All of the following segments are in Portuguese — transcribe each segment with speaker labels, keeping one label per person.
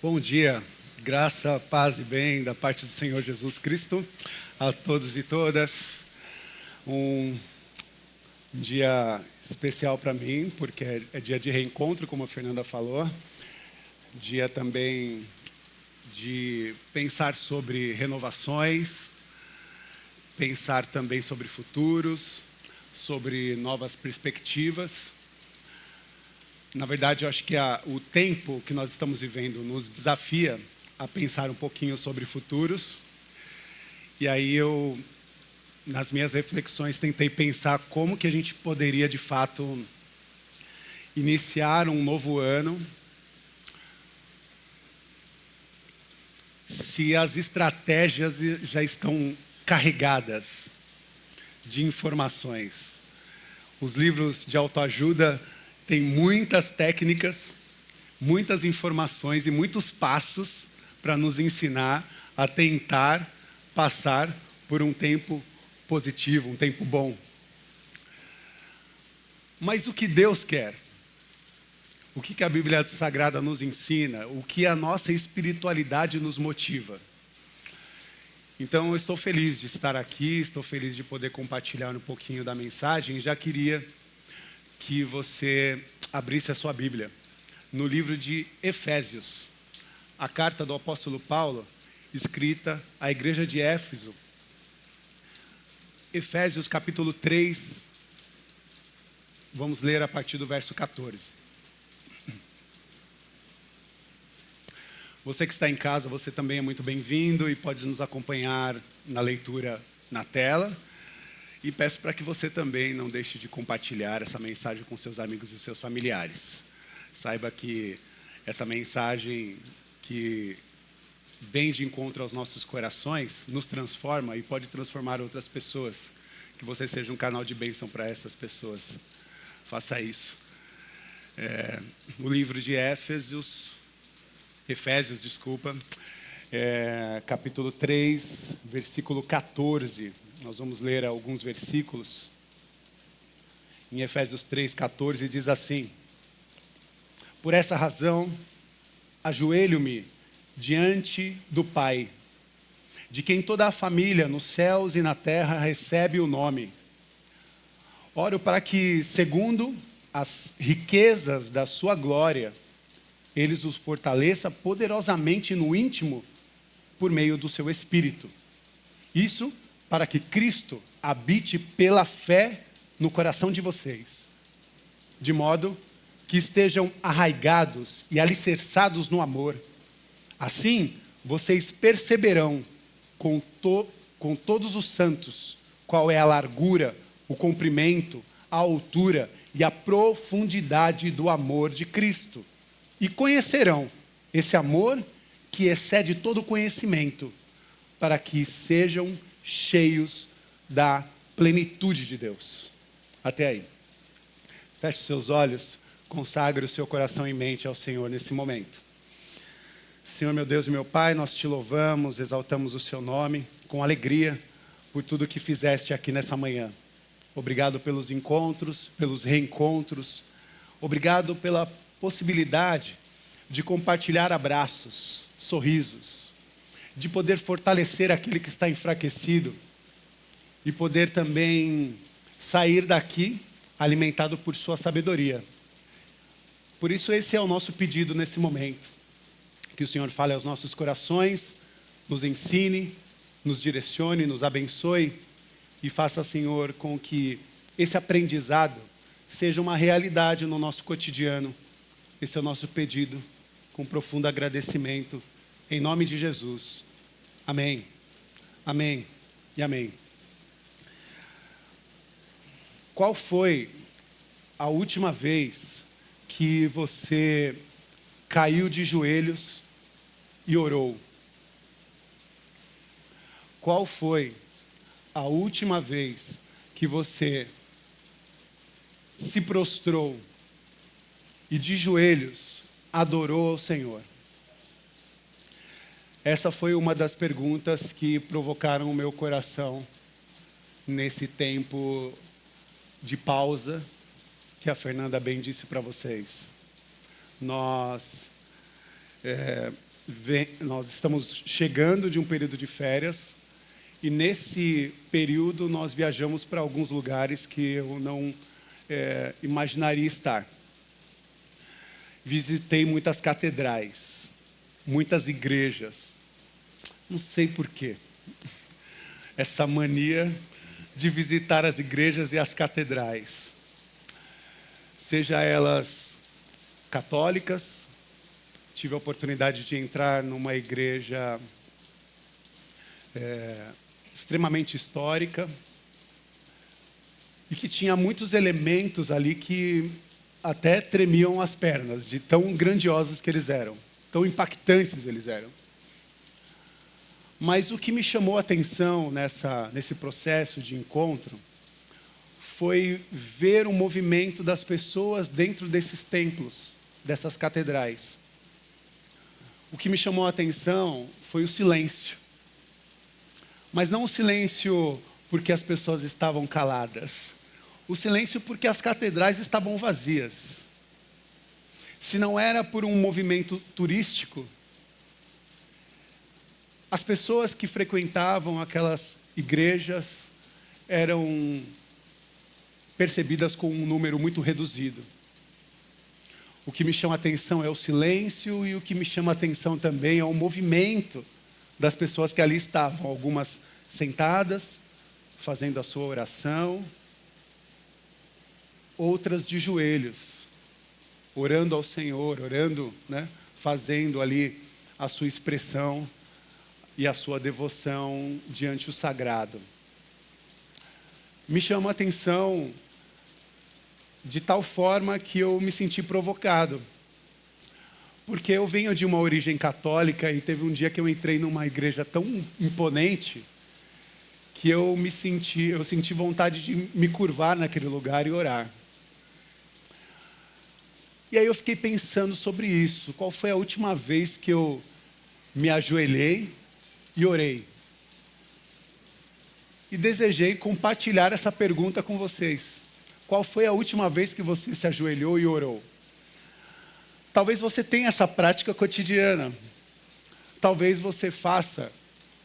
Speaker 1: Bom dia, graça, paz e bem da parte do Senhor Jesus Cristo a todos e todas. Um dia especial para mim, porque é dia de reencontro, como a Fernanda falou. Dia também de pensar sobre renovações, pensar também sobre futuros, sobre novas perspectivas. Na verdade, eu acho que o tempo que nós estamos vivendo nos desafia a pensar um pouquinho sobre futuros. E aí eu, nas minhas reflexões, tentei pensar como que a gente poderia, de fato, iniciar um novo ano se as estratégias já estão carregadas de informações. Os livros de autoajuda têm muitas técnicas, muitas informações e muitos passos para nos ensinar a tentar passar por um tempo positivo, um tempo bom. Mas o que Deus quer? O que a Bíblia Sagrada nos ensina? O que a nossa espiritualidade nos motiva? Então, eu estou feliz de estar aqui, estou feliz de poder compartilhar um pouquinho da mensagem. Já queria que você abrisse a sua Bíblia no livro de Efésios, a carta do apóstolo Paulo, escrita à igreja de Éfeso. Efésios capítulo 3, vamos ler a partir do verso 14. Você que está em casa, você também é muito bem-vindo e pode nos acompanhar na leitura na tela. E peço para que você também não deixe de compartilhar essa mensagem com seus amigos e seus familiares. Saiba que essa mensagem que vem de encontro aos nossos corações nos transforma e pode transformar outras pessoas. Que você seja um canal de bênção para essas pessoas. Faça isso. O livro de Efésios, capítulo 3, versículo 14. Nós vamos ler alguns versículos. Em Efésios 3:14 diz assim: Por essa razão, ajoelho-me diante do Pai, de quem toda a família nos céus e na terra recebe o nome. Oro para que, segundo as riquezas da sua glória, Ele os fortaleça poderosamente no íntimo por meio do seu Espírito. Isso para que Cristo habite pela fé no coração de vocês, de modo que estejam arraigados e alicerçados no amor. Assim, vocês perceberão com todos os santos qual é a largura, o comprimento, a altura e a profundidade do amor de Cristo. E conhecerão esse amor que excede todo conhecimento, para que sejam cheios da plenitude de Deus. Até aí. Feche os seus olhos, consagre o seu coração e mente ao Senhor nesse momento. Senhor, meu Deus e meu Pai, nós te louvamos, exaltamos o seu nome com alegria por tudo que fizeste aqui nessa manhã. Obrigado pelos encontros, pelos reencontros. Obrigado pela possibilidade de compartilhar abraços, sorrisos, de poder fortalecer aquele que está enfraquecido e poder também sair daqui alimentado por sua sabedoria. Por isso esse é o nosso pedido nesse momento. Que o Senhor fale aos nossos corações, nos ensine, nos direcione, nos abençoe e faça, Senhor, com que esse aprendizado seja uma realidade no nosso cotidiano. Esse é o nosso pedido, com profundo agradecimento, em nome de Jesus. Amém. Amém e amém. Qual foi a última vez que você caiu de joelhos e orou? Qual foi a última vez que você se prostrou e de joelhos adorou ao Senhor? Essa foi uma das perguntas que provocaram o meu coração nesse tempo de pausa que a Fernanda bem disse para vocês. Nós nós estamos chegando de um período de férias e nesse período nós viajamos para alguns lugares que eu não imaginaria estar. Visitei muitas catedrais, muitas igrejas. Não sei por quê. Essa mania de visitar as igrejas e as catedrais. Seja elas católicas, tive a oportunidade de entrar numa igreja extremamente histórica e que tinha muitos elementos ali que até tremiam as pernas, de tão grandiosos que eles eram, tão impactantes eles eram. Mas o que me chamou a atenção nesse processo de encontro foi ver o movimento das pessoas dentro desses templos, dessas catedrais. O que me chamou a atenção foi o silêncio. Mas não o silêncio porque as pessoas estavam caladas. O silêncio porque as catedrais estavam vazias. Se não era por um movimento turístico, as pessoas que frequentavam aquelas igrejas eram percebidas com um número muito reduzido. O que me chama a atenção é o silêncio e o que me chama a atenção também é o movimento das pessoas que ali estavam. Algumas sentadas, fazendo a sua oração, outras de joelhos, orando ao Senhor, orando, fazendo ali a sua expressão e a sua devoção diante do sagrado. Me chama a atenção de tal forma que eu me senti provocado. Porque eu venho de uma origem católica e teve um dia que eu entrei numa igreja tão imponente que eu senti vontade de me curvar naquele lugar e orar. E aí eu fiquei pensando sobre isso. Qual foi a última vez que eu me ajoelhei e orei? E desejei compartilhar essa pergunta com vocês. Qual foi a última vez que você se ajoelhou e orou? Talvez você tenha essa prática cotidiana. Talvez você faça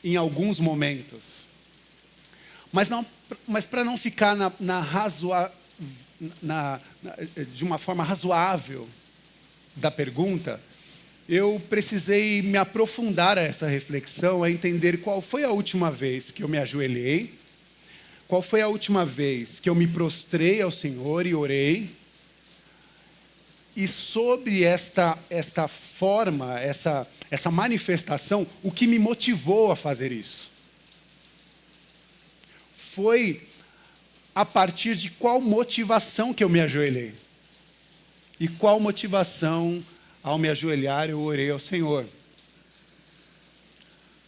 Speaker 1: em alguns momentos. Mas para não ficar de uma forma razoável da pergunta, eu precisei me aprofundar a essa reflexão, a entender qual foi a última vez que eu me ajoelhei, qual foi a última vez que eu me prostrei ao Senhor e orei, e sobre essa forma, essa manifestação, o que me motivou a fazer isso? Foi a partir de qual motivação que eu me ajoelhei? E qual motivação, ao me ajoelhar, eu orei ao Senhor?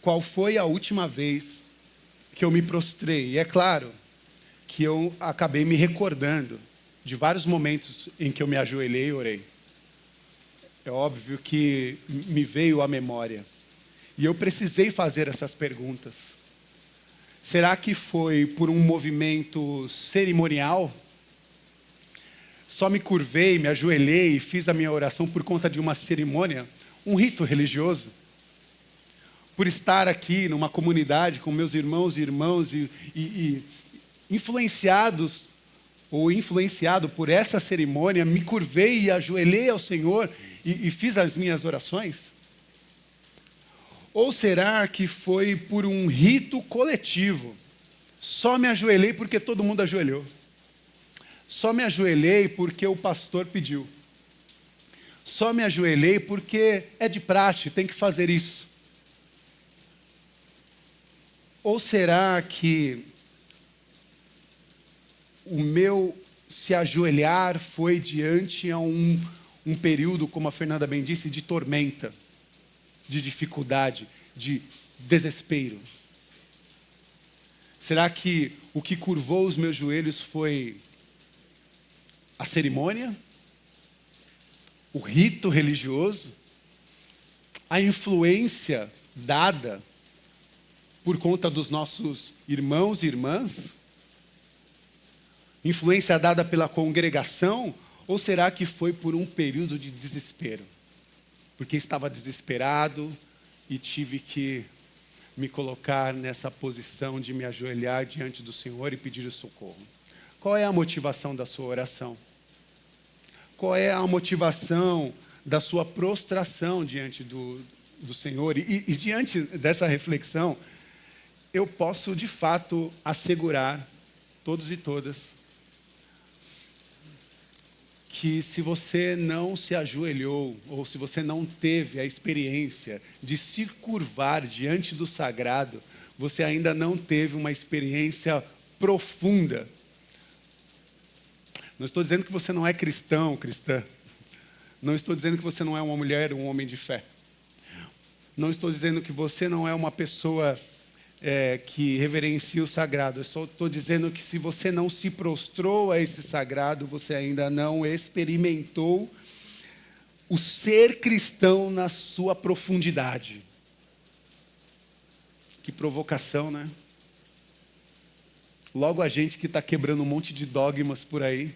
Speaker 1: Qual foi a última vez que eu me prostrei? E é claro que eu acabei me recordando de vários momentos em que eu me ajoelhei e orei. É óbvio que me veio à memória. E eu precisei fazer essas perguntas. Será que foi por um movimento cerimonial? Só me curvei, me ajoelhei e fiz a minha oração por conta de uma cerimônia, um rito religioso? Por estar aqui numa comunidade com meus irmãos e irmãs e influenciados ou influenciado por essa cerimônia, me curvei e ajoelhei ao Senhor e fiz as minhas orações? Ou será que foi por um rito coletivo? Só me ajoelhei porque todo mundo ajoelhou. Só me ajoelhei porque o pastor pediu. Só me ajoelhei porque é de praxe, tem que fazer isso. Ou será que o meu se ajoelhar foi diante a um período, como a Fernanda bem disse, de tormenta, de dificuldade, de desespero? Será que o que curvou os meus joelhos foi a cerimônia? O rito religioso? A influência dada por conta dos nossos irmãos e irmãs? Influência dada pela congregação? Ou será que foi por um período de desespero? porque estava desesperado e tive que me colocar nessa posição de me ajoelhar diante do Senhor e pedir o socorro. Qual é a motivação da sua oração? Qual é a motivação da sua prostração diante do Senhor? E diante dessa reflexão, eu posso de fato assegurar, todos e todas, que se você não se ajoelhou, ou se você não teve a experiência de se curvar diante do sagrado, você ainda não teve uma experiência profunda. Não estou dizendo que você não é cristão, cristã. Não estou dizendo que você não é uma mulher, um homem de fé. Não estou dizendo que você não é uma pessoa que reverencia o sagrado. Eu só estou dizendo que se você não se prostrou a esse sagrado, você ainda não experimentou o ser cristão na sua profundidade. Que provocação, né? Logo a gente que está quebrando um monte de dogmas por aí,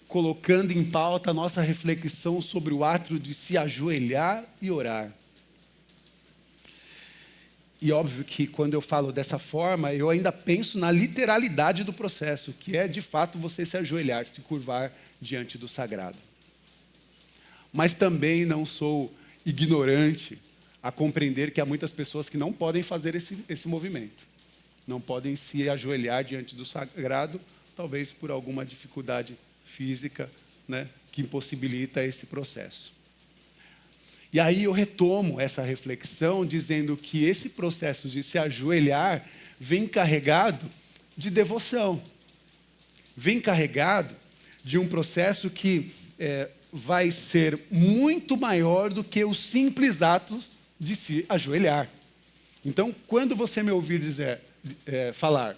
Speaker 1: colocando em pauta a nossa reflexão sobre o ato de se ajoelhar e orar. E óbvio que quando eu falo dessa forma, eu ainda penso na literalidade do processo, que é de fato você se ajoelhar, se curvar diante do sagrado. Mas também não sou ignorante a compreender que há muitas pessoas que não podem fazer esse movimento. Não podem se ajoelhar diante do sagrado, talvez por alguma dificuldade física, né, que impossibilita esse processo. E aí eu retomo essa reflexão dizendo que esse processo de se ajoelhar vem carregado de devoção. Vem carregado de um processo que vai ser muito maior do que o simples ato de se ajoelhar. Então, quando você me ouvir falar,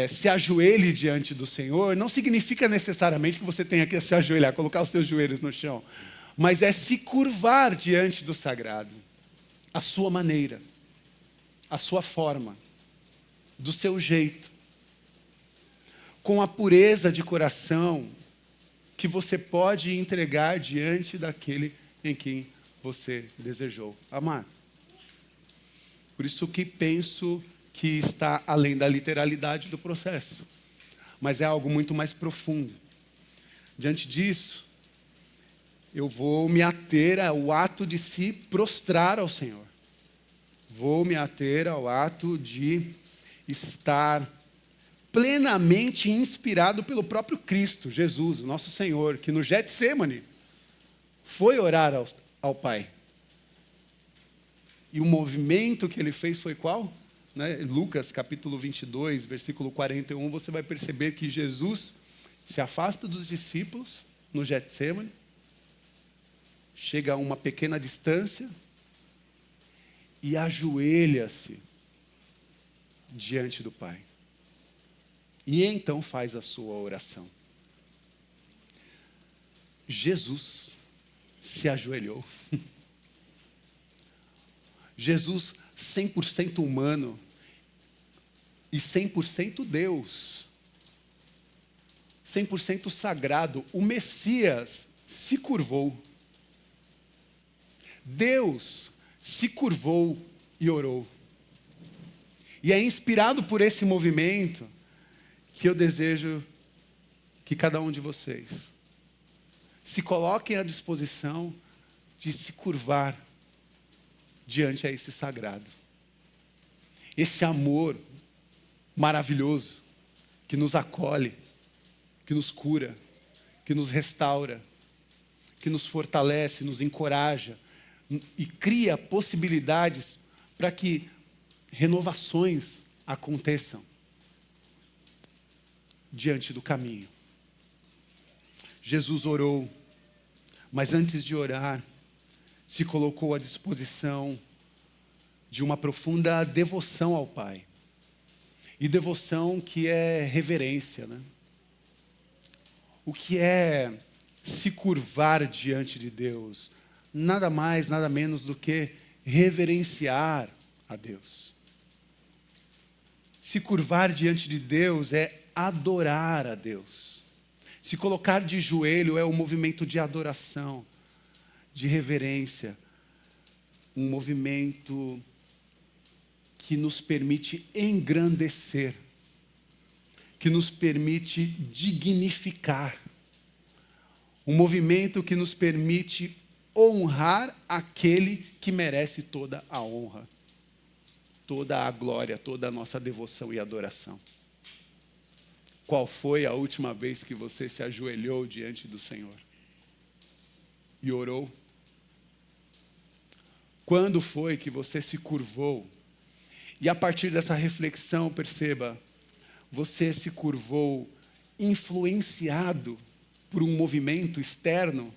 Speaker 1: se ajoelhe diante do Senhor, não significa necessariamente que você tenha que se ajoelhar, colocar os seus joelhos no chão, mas é se curvar diante do sagrado, a sua maneira, a sua forma, do seu jeito, com a pureza de coração que você pode entregar diante daquele em quem você desejou amar. Por isso que penso que está além da literalidade do processo, mas é algo muito mais profundo. Diante disso, eu vou me ater ao ato de se prostrar ao Senhor. Vou me ater ao ato de estar plenamente inspirado pelo próprio Cristo, Jesus, o nosso Senhor, que no Getsêmani foi orar ao Pai. E o movimento que ele fez foi qual? Lucas capítulo 22, versículo 41, você vai perceber que Jesus se afasta dos discípulos no Getsêmani, chega a uma pequena distância e ajoelha-se diante do Pai. E então faz a sua oração. Jesus se ajoelhou. Jesus 100% humano e 100% Deus. 100% sagrado. O Messias se curvou. Deus se curvou e orou. E é inspirado por esse movimento que eu desejo que cada um de vocês se coloquem à disposição de se curvar diante a esse sagrado. Esse amor maravilhoso que nos acolhe, que nos cura, que nos restaura, que nos fortalece, nos encoraja e cria possibilidades para que renovações aconteçam diante do caminho. Jesus orou, mas antes de orar, se colocou à disposição de uma profunda devoção ao Pai. E devoção que é reverência, né? O que é se curvar diante de Deus? Nada mais, nada menos do que reverenciar a Deus. Se curvar diante de Deus é adorar a Deus. Se colocar de joelho é um movimento de adoração. de reverência, um movimento que nos permite engrandecer, que nos permite dignificar, um movimento que nos permite honrar aquele que merece toda a honra, toda a glória, toda a nossa devoção e adoração. Qual foi a última vez que você se ajoelhou diante do Senhor e orou? Quando foi que você se curvou? E a partir dessa reflexão, perceba, você se curvou influenciado por um movimento externo?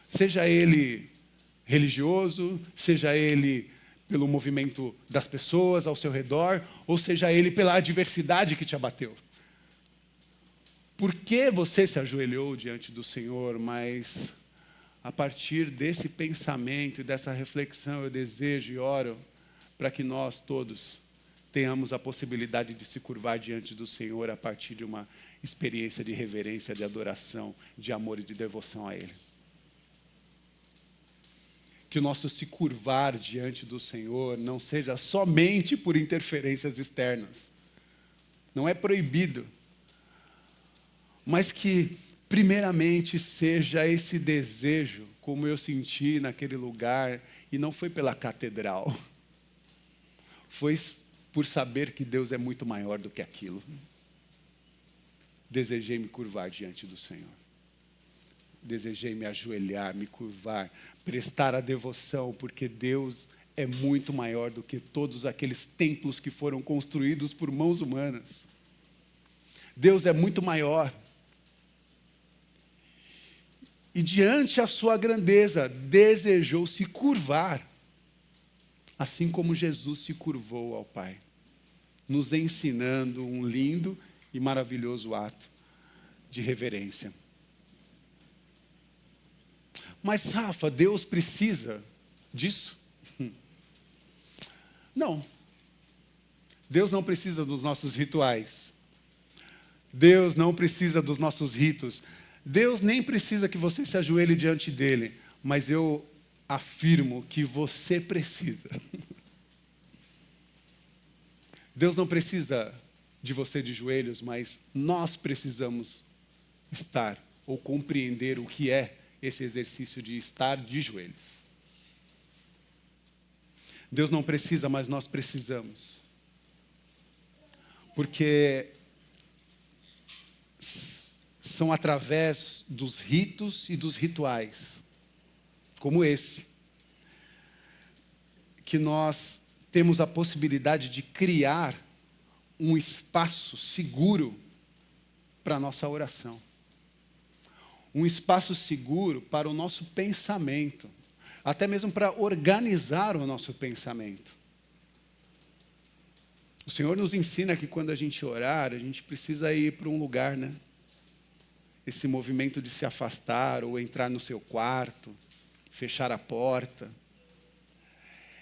Speaker 1: Seja ele religioso, seja ele pelo movimento das pessoas ao seu redor, ou seja ele pela adversidade que te abateu. Por que você se ajoelhou diante do Senhor? Mas a partir desse pensamento e dessa reflexão, eu desejo e oro para que nós todos tenhamos a possibilidade de se curvar diante do Senhor a partir de uma experiência de reverência, de adoração, de amor e de devoção a Ele. Que o nosso se curvar diante do Senhor não seja somente por interferências externas. Não é proibido. Mas que, primeiramente, seja esse desejo, como eu senti naquele lugar, e não foi pela catedral. Foi por saber que Deus é muito maior do que aquilo. Desejei me curvar diante do Senhor. Desejei me ajoelhar, me curvar, prestar a devoção, porque Deus é muito maior do que todos aqueles templos que foram construídos por mãos humanas. Deus é muito maior. E diante a sua grandeza, desejou se curvar, assim como Jesus se curvou ao Pai, nos ensinando um lindo e maravilhoso ato de reverência. Mas, Rafa, Deus precisa disso? Não. Deus não precisa dos nossos rituais. Deus não precisa dos nossos ritos. Deus nem precisa que você se ajoelhe diante dele. Mas eu afirmo que você precisa. Deus não precisa de você de joelhos, mas nós precisamos estar ou compreender o que é esse exercício de estar de joelhos. Deus não precisa, mas nós precisamos. Porque são através dos ritos e dos rituais, como esse, que nós temos a possibilidade de criar um espaço seguro para a nossa oração. Um espaço seguro para o nosso pensamento, até mesmo para organizar o nosso pensamento. O Senhor nos ensina que quando a gente orar, a gente precisa ir para um lugar, né? Esse movimento de se afastar ou entrar no seu quarto, fechar a porta.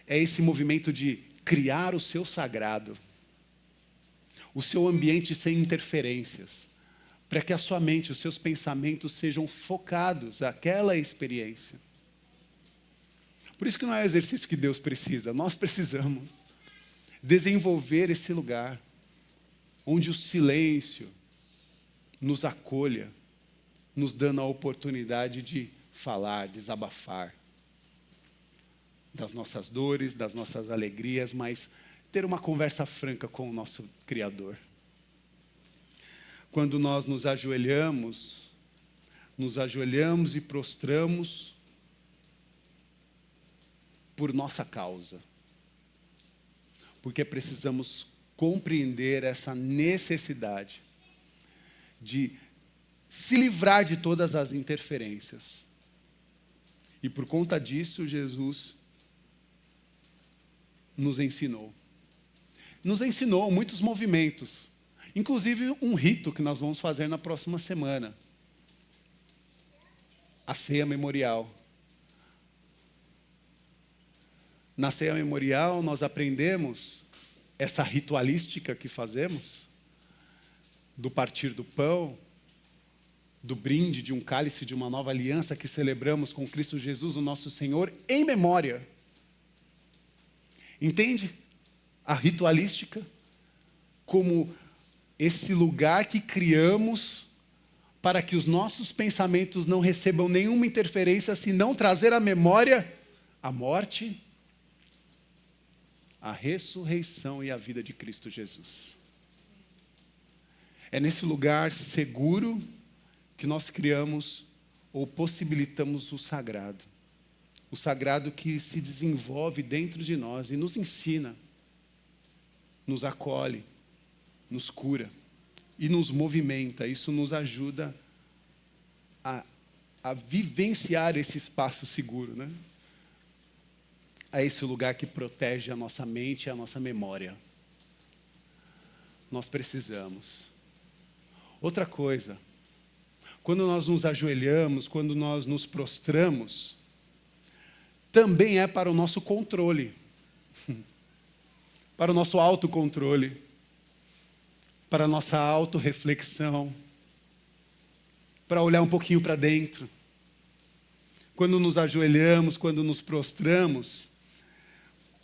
Speaker 1: É esse movimento de criar o seu sagrado, o seu ambiente sem interferências, para que a sua mente, os seus pensamentos sejam focados naquela experiência. Por isso que não é o exercício que Deus precisa, nós precisamos desenvolver esse lugar, onde o silêncio nos acolha, nos dando a oportunidade de falar, desabafar das nossas dores, das nossas alegrias, mas ter uma conversa franca com o nosso Criador. Quando nós nos ajoelhamos e prostramos por nossa causa. Porque precisamos compreender essa necessidade de se livrar de todas as interferências. E por conta disso, Jesus nos ensinou. Nos ensinou muitos movimentos. Inclusive um rito que nós vamos fazer na próxima semana. A ceia memorial. Na ceia memorial nós aprendemos essa ritualística que fazemos, do partir do pão, do brinde de um cálice de uma nova aliança que celebramos com Cristo Jesus, o nosso Senhor, em memória. Entende? A ritualística como esse lugar que criamos para que os nossos pensamentos não recebam nenhuma interferência, senão trazer à memória a morte, a ressurreição e a vida de Cristo Jesus. É nesse lugar seguro que nós criamos ou possibilitamos o sagrado. O sagrado que se desenvolve dentro de nós e nos ensina, nos acolhe, nos cura e nos movimenta. Isso nos ajuda a vivenciar esse espaço seguro, né? A esse lugar que protege a nossa mente e a nossa memória. Nós precisamos. Outra coisa, quando nós nos ajoelhamos, quando nós nos prostramos, também é para o nosso controle, para o nosso autocontrole, para a nossa autorreflexão, para olhar um pouquinho para dentro. Quando nos ajoelhamos, quando nos prostramos,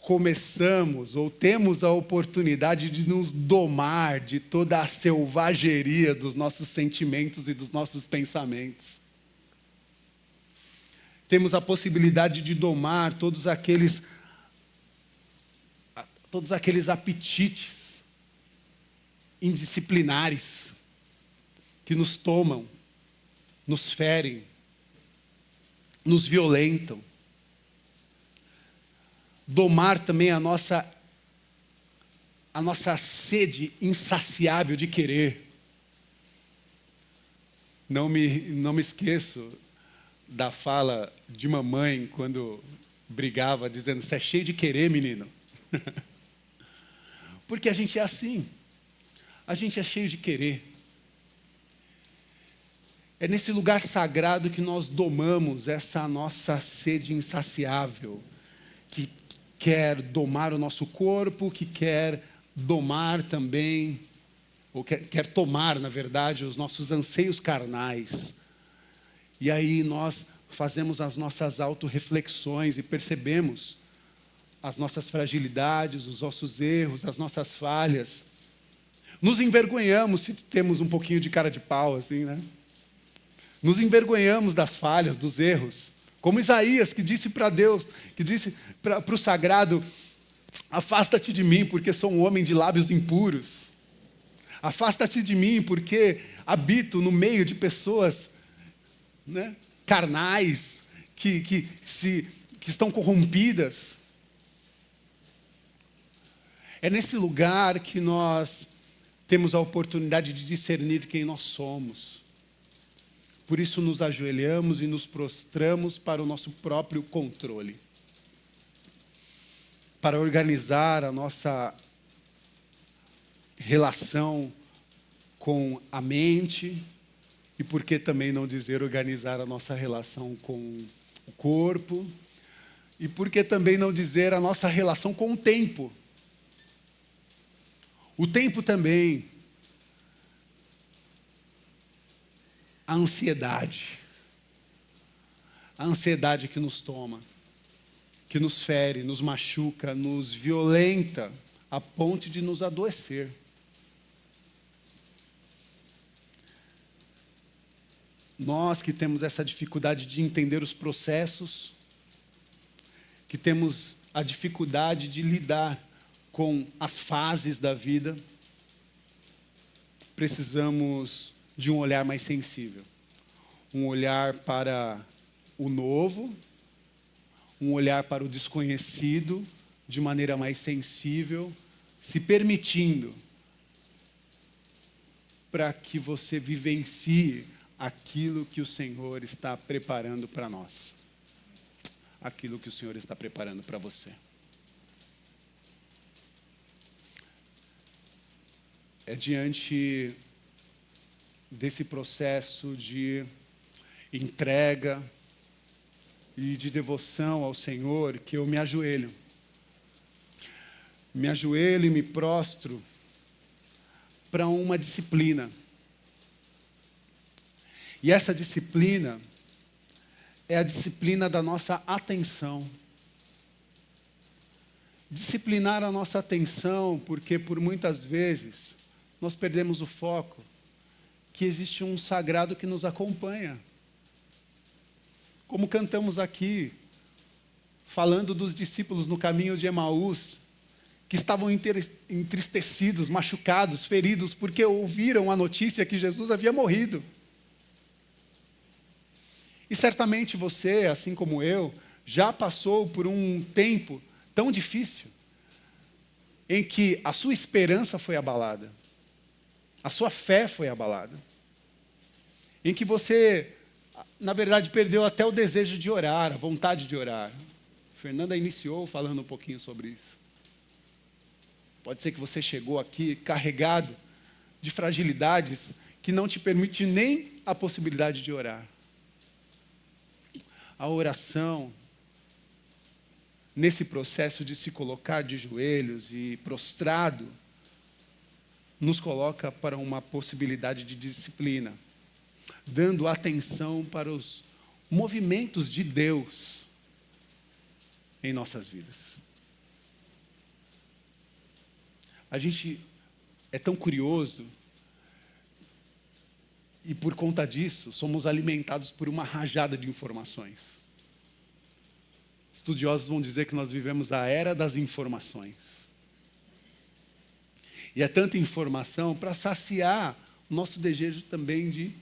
Speaker 1: começamos ou temos a oportunidade de nos domar de toda a selvageria dos nossos sentimentos e dos nossos pensamentos. Temos a possibilidade de domar todos aqueles apetites indisciplinares que nos tomam, nos ferem, nos violentam. Domar também a nossa sede insaciável de querer. Não me esqueço da fala de mamãe quando brigava, dizendo: "Você é cheio de querer, menino." Porque a gente é assim. A gente é cheio de querer. É nesse lugar sagrado que nós domamos essa nossa sede insaciável, que quer domar o nosso corpo, que quer domar também, ou quer tomar, na verdade, os nossos anseios carnais. E aí nós fazemos as nossas autorreflexões e percebemos as nossas fragilidades, os nossos erros, as nossas falhas. Nos envergonhamos se temos um pouquinho de cara de pau, assim, né? Nos envergonhamos das falhas, dos erros. Como Isaías, que disse para Deus, que disse para o sagrado: "Afasta-te de mim, porque sou um homem de lábios impuros. Afasta-te de mim, porque habito no meio de pessoas, né, carnais, que estão corrompidas." É nesse lugar que nós temos a oportunidade de discernir quem nós somos. Por isso nos ajoelhamos e nos prostramos para o nosso próprio controle. Para organizar a nossa relação com a mente, e por que também não dizer organizar a nossa relação com o corpo, e por que também não dizer a nossa relação com o tempo. O tempo também, a ansiedade que nos toma, que nos fere, nos machuca, nos violenta, a ponto de nos adoecer. Nós que temos essa dificuldade de entender os processos, que temos a dificuldade de lidar com as fases da vida, precisamos de um olhar mais sensível. Um olhar para o novo, um olhar para o desconhecido, de maneira mais sensível, se permitindo para que você vivencie aquilo que o Senhor está preparando para nós. Aquilo que o Senhor está preparando para você. É diante desse processo de entrega e de devoção ao Senhor que eu me ajoelho. Me ajoelho e me prostro para uma disciplina. E essa disciplina é a disciplina da nossa atenção. Disciplinar a nossa atenção, porque por muitas vezes nós perdemos o foco, que existe um sagrado que nos acompanha. Como cantamos aqui, falando dos discípulos no caminho de Emaús, que estavam entristecidos, machucados, feridos, porque ouviram a notícia que Jesus havia morrido. E certamente você, assim como eu, já passou por um tempo tão difícil, em que a sua esperança foi abalada, a sua fé foi abalada, em que você, na verdade, perdeu até o desejo de orar, a vontade de orar. Fernanda iniciou falando um pouquinho sobre isso. Pode ser que você chegou aqui carregado de fragilidades que não te permite nem a possibilidade de orar. A oração, nesse processo de se colocar de joelhos e prostrado, nos coloca para uma possibilidade de disciplina, dando atenção para os movimentos de Deus em nossas vidas. A gente é tão curioso e por conta disso somos alimentados por uma rajada de informações. Estudiosos vão dizer que nós vivemos a era das informações. E é tanta informação para saciar o nosso desejo também de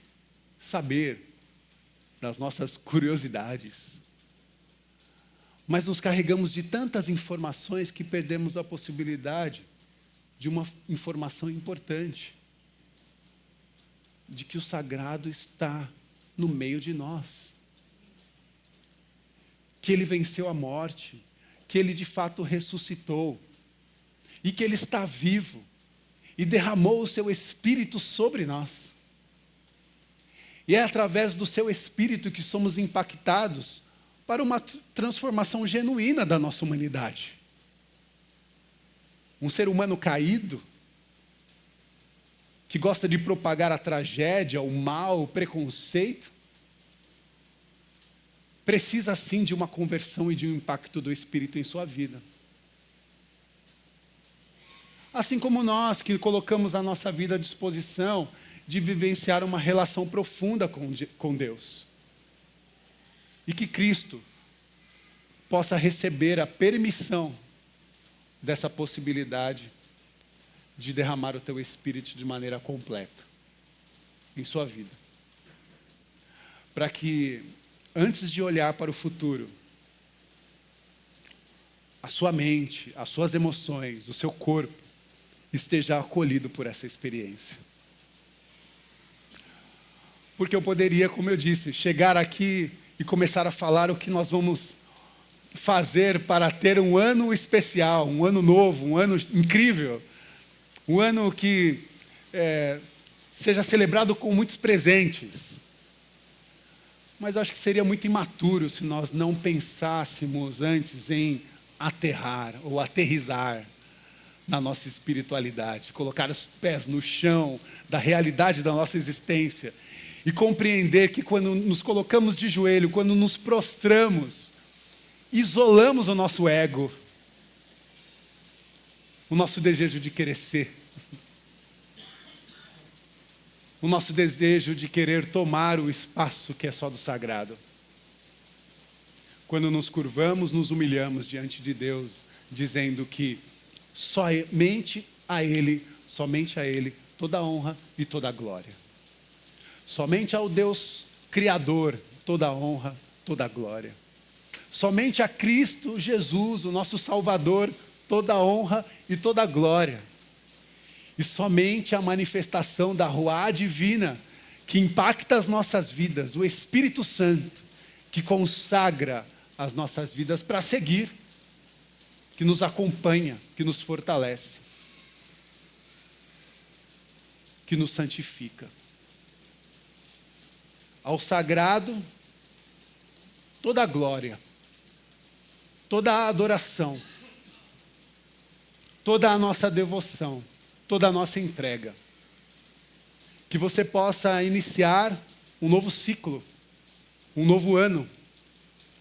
Speaker 1: saber das nossas curiosidades. Mas nos carregamos de tantas informações que perdemos a possibilidade de uma informação importante, de que o sagrado está no meio de nós, que ele venceu a morte, que ele de fato ressuscitou, e que ele está vivo, e derramou o seu Espírito sobre nós. E é através do seu Espírito que somos impactados para uma transformação genuína da nossa humanidade. Um ser humano caído, que gosta de propagar a tragédia, o mal, o preconceito, precisa sim de uma conversão e de um impacto do Espírito em sua vida. Assim como nós que colocamos a nossa vida à disposição de vivenciar uma relação profunda com Deus. E que Cristo possa receber a permissão dessa possibilidade de derramar o teu Espírito de maneira completa em sua vida. Para que, antes de olhar para o futuro, a sua mente, as suas emoções, o seu corpo, esteja acolhido por essa experiência. Porque eu poderia, como eu disse, chegar aqui e começar a falar o que nós vamos fazer para ter um ano especial, um ano novo, um ano incrível, um ano que seja celebrado com muitos presentes. Mas acho que seria muito imaturo se nós não pensássemos antes em aterrar ou aterrizar na nossa espiritualidade, colocar os pés no chão da realidade da nossa existência e compreender que quando nos colocamos de joelho, quando nos prostramos, isolamos o nosso ego, o nosso desejo de querer ser, o nosso desejo de querer tomar o espaço que é só do sagrado. Quando nos curvamos, nos humilhamos diante de Deus, dizendo que somente a Ele, toda a honra e toda a glória. Somente ao Deus Criador, toda a honra, toda a glória. Somente a Cristo Jesus, o nosso Salvador, toda a honra e toda a glória. E somente a manifestação da Ruá divina, que impacta as nossas vidas, o Espírito Santo, que consagra as nossas vidas para seguir, que nos acompanha, que nos fortalece, que nos santifica. Ao sagrado, toda a glória, toda a adoração, toda a nossa devoção, toda a nossa entrega. Que você possa iniciar um novo ciclo, um novo ano,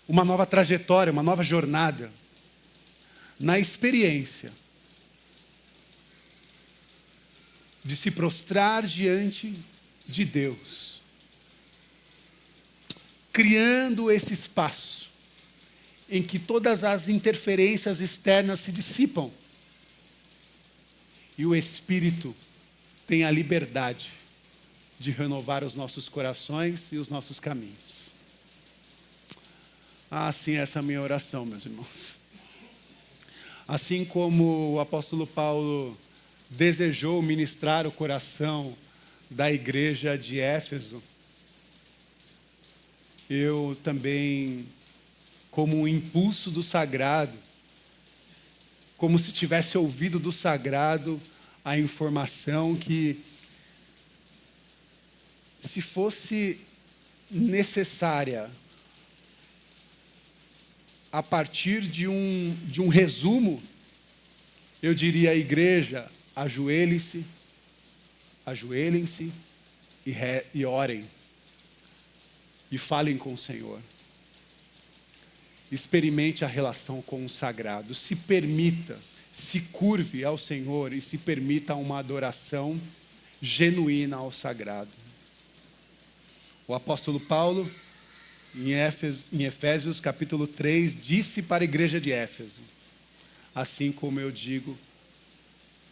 Speaker 1: uma nova trajetória, uma nova jornada, na experiência de se prostrar diante de Deus, criando esse espaço em que todas as interferências externas se dissipam e o Espírito tem a liberdade de renovar os nossos corações e os nossos caminhos. Sim, essa é a minha oração, meus irmãos. Assim como o apóstolo Paulo desejou ministrar o coração da igreja de Éfeso, eu também, como um impulso do sagrado, como se tivesse ouvido do sagrado a informação que, se fosse necessária, a partir de um resumo, eu diria à igreja: ajoelhem-se e orem, e falem com o Senhor. Experimente a relação com o sagrado, se permita, se curve ao Senhor e se permita uma adoração genuína ao sagrado. O apóstolo Paulo, em Efésios capítulo 3, disse para a igreja de Éfeso, assim como eu digo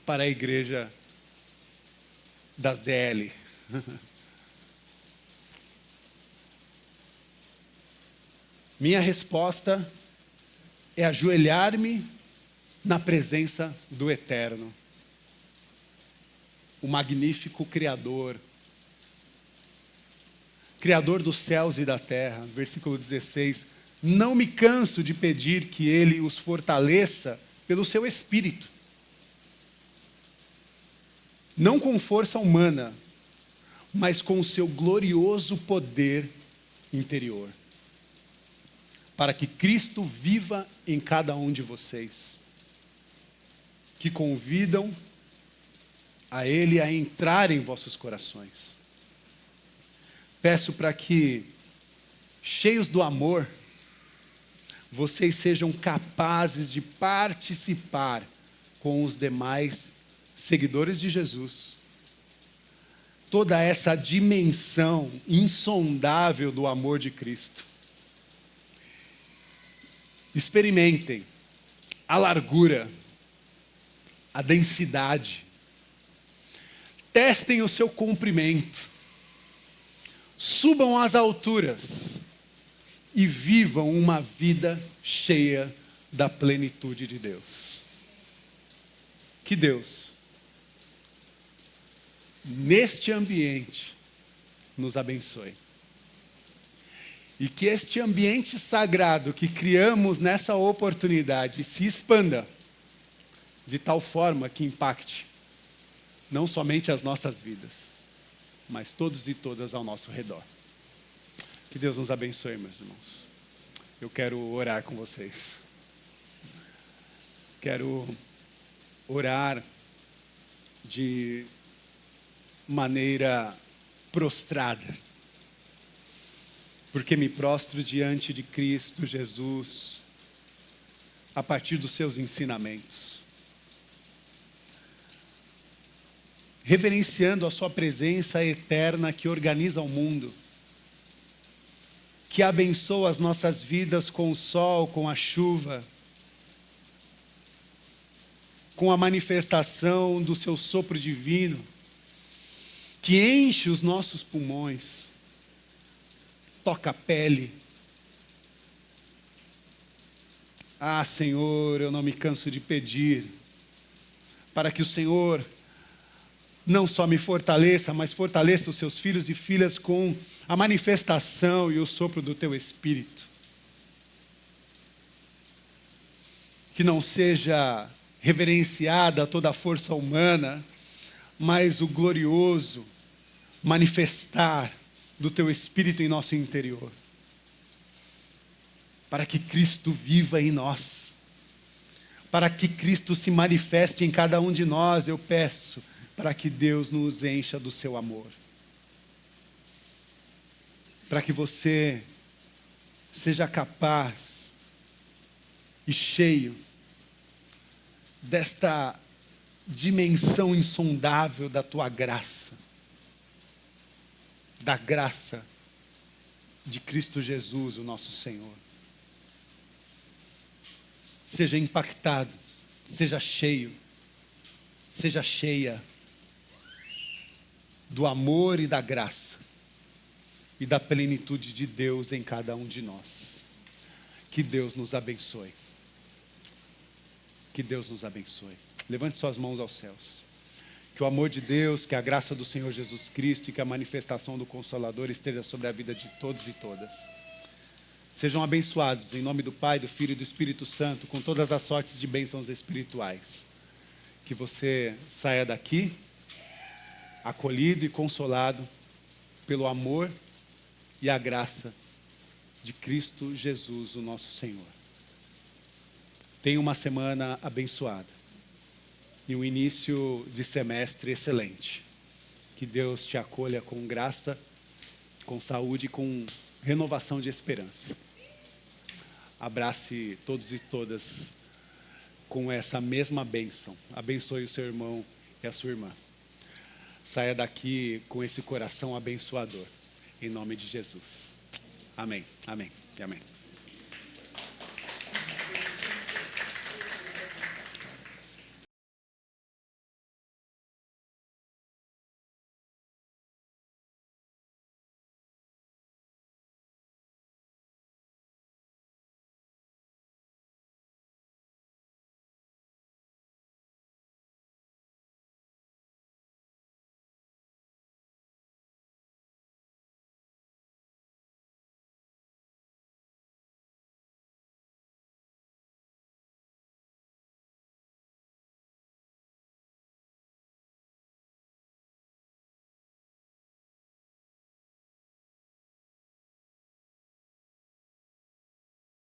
Speaker 1: para a igreja da ZL. Minha resposta é ajoelhar-me na presença do Eterno, o magnífico Criador dos céus e da terra. Versículo 16, não me canso de pedir que Ele os fortaleça pelo seu Espírito, não com força humana, mas com o seu glorioso poder interior, para que Cristo viva em cada um de vocês, que convidam a Ele a entrar em vossos corações. Peço para que, cheios do amor, vocês sejam capazes de participar com os demais seguidores de Jesus toda essa dimensão insondável do amor de Cristo. Experimentem a largura, a densidade, testem o seu comprimento, subam às alturas e vivam uma vida cheia da plenitude de Deus. Que Deus, neste ambiente, nos abençoe. E que este ambiente sagrado que criamos nessa oportunidade se expanda de tal forma que impacte não somente as nossas vidas, mas todos e todas ao nosso redor. Que Deus nos abençoe, meus irmãos. Eu quero orar com vocês. Quero orar de maneira prostrada, porque me prostro diante de Cristo Jesus a partir dos seus ensinamentos, reverenciando a sua presença eterna que organiza o mundo, que abençoa as nossas vidas com o sol, com a chuva, com a manifestação do seu sopro divino, que enche os nossos pulmões, toca a pele. Senhor, eu não me canso de pedir para que o Senhor não só me fortaleça, mas fortaleça os seus filhos e filhas com a manifestação e o sopro do teu Espírito. Que não seja reverenciada toda a força humana, mas o glorioso manifestar do teu Espírito em nosso interior. Para que Cristo viva em nós. Para que Cristo se manifeste em cada um de nós, eu peço, para que Deus nos encha do seu amor. para que você seja capaz e cheio desta dimensão insondável da tua graça, da graça de Cristo Jesus, o nosso Senhor. Seja impactado, seja cheio, seja cheia do amor e da graça e da plenitude de Deus em cada um de nós. Que Deus nos abençoe. Que Deus nos abençoe. Levante suas mãos aos céus. Que o amor de Deus, que a graça do Senhor Jesus Cristo e que a manifestação do Consolador esteja sobre a vida de todos e todas. Sejam abençoados em nome do Pai, do Filho e do Espírito Santo, com todas as sortes de bênçãos espirituais. Que você saia daqui acolhido e consolado pelo amor e a graça de Cristo Jesus, o nosso Senhor. Tenha uma semana abençoada e um início de semestre excelente. Que Deus te acolha com graça, com saúde e com renovação de esperança. Abrace todos e todas com essa mesma bênção. Abençoe o seu irmão e a sua irmã. Saia daqui com esse coração abençoador. Em nome de Jesus. Amém, amém e amém.